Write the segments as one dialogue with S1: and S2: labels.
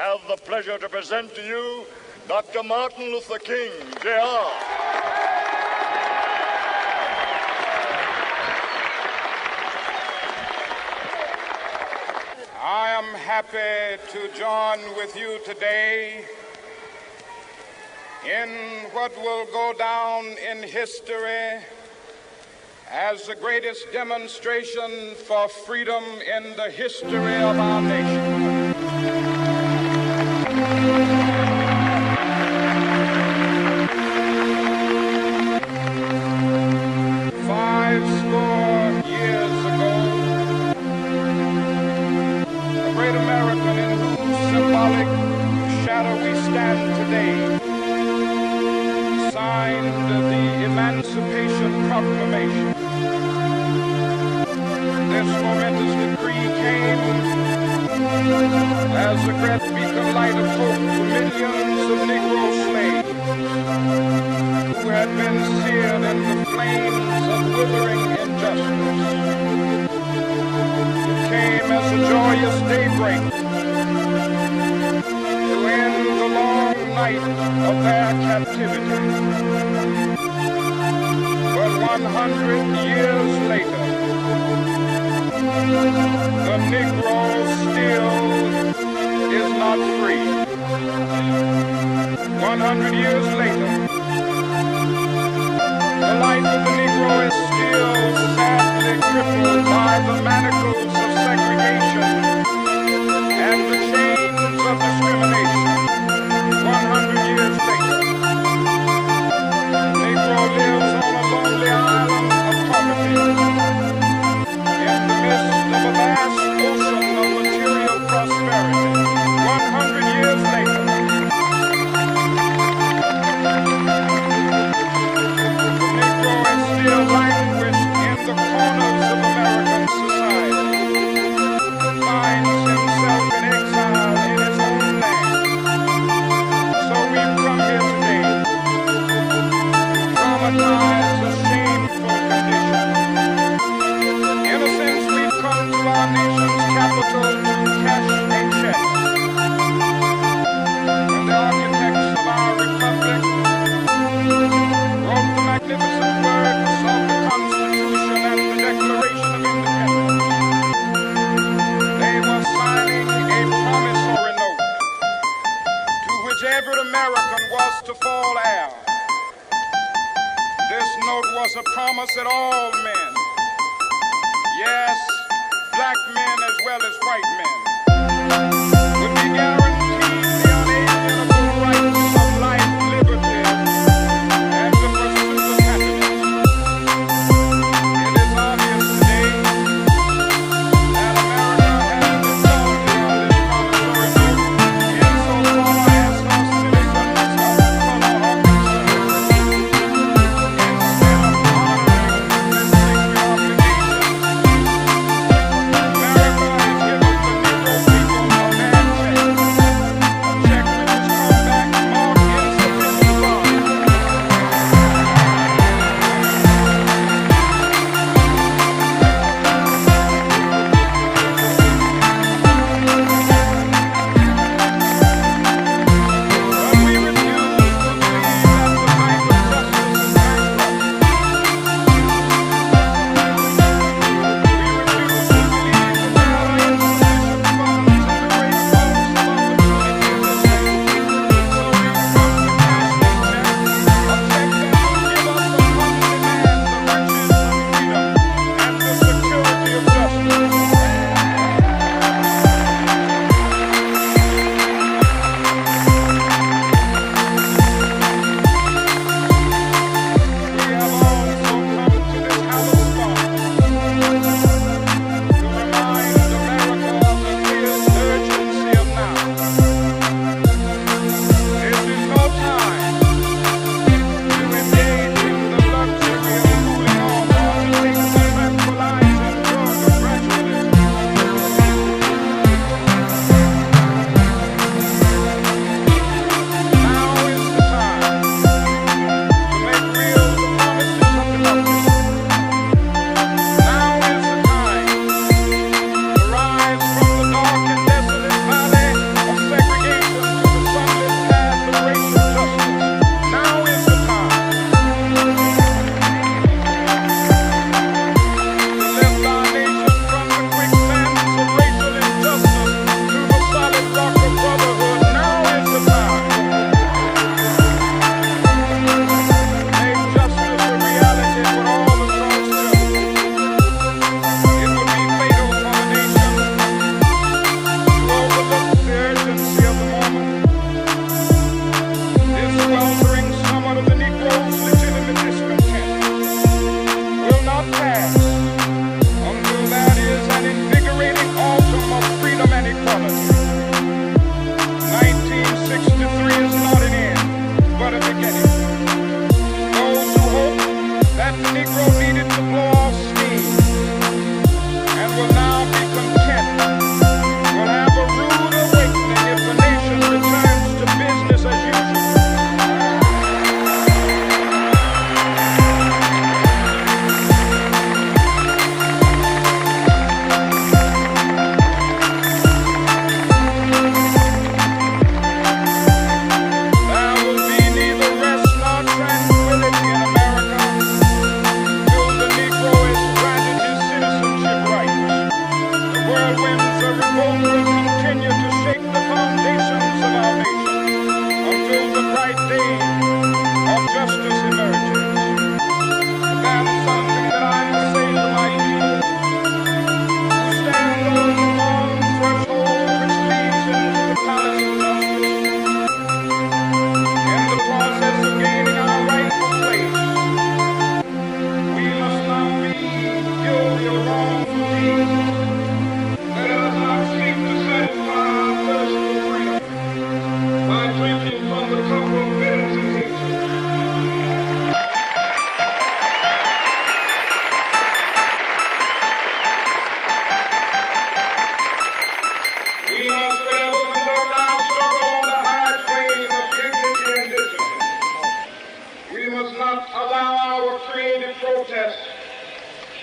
S1: have the pleasure to present to you Dr. Martin Luther King, Jr.
S2: I am happy to join with you today in what will go down in history as the greatest demonstration for freedom in the history of our nation. Proclamation. This momentous decree came as a great beacon light of hope to millions of Negro slaves who had been seared in the flames of withering injustice. It came as a joyous daybreak to end the long night of their captivity. 100 years later, the Negro still is not free. 100 years later, the life of the Negro is still sadly crippled by the manacles of segregation and the chains of discrimination. 100 years later, the Negro lives on a lonely island of poverty in the midst of a vast ocean of material prosperity. 100 years later, the Negro is still languished in the corners of American society, finds himself in exile in his own land. So we've come here today to traumatize a shameful condition. In a sense, we've come to our nation's capital to cash a check. When the architects of our republic wrote the magnificent words of the Constitution and the Declaration of Independence, they were signing a promissory note to which every American was to fall heir. This note was a promise that all men, yes, black men as well as white men, would be guaranteed the unalienable rights of life, liberty, and the pursuit of happiness. It is obvious today that America has defaulted on this promissory note insofar as her citizens of color are concerned. America has given the Negro people a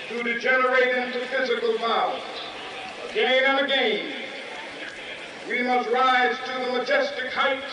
S2: to degenerate into physical violence. Again and again, we must rise to the majestic heights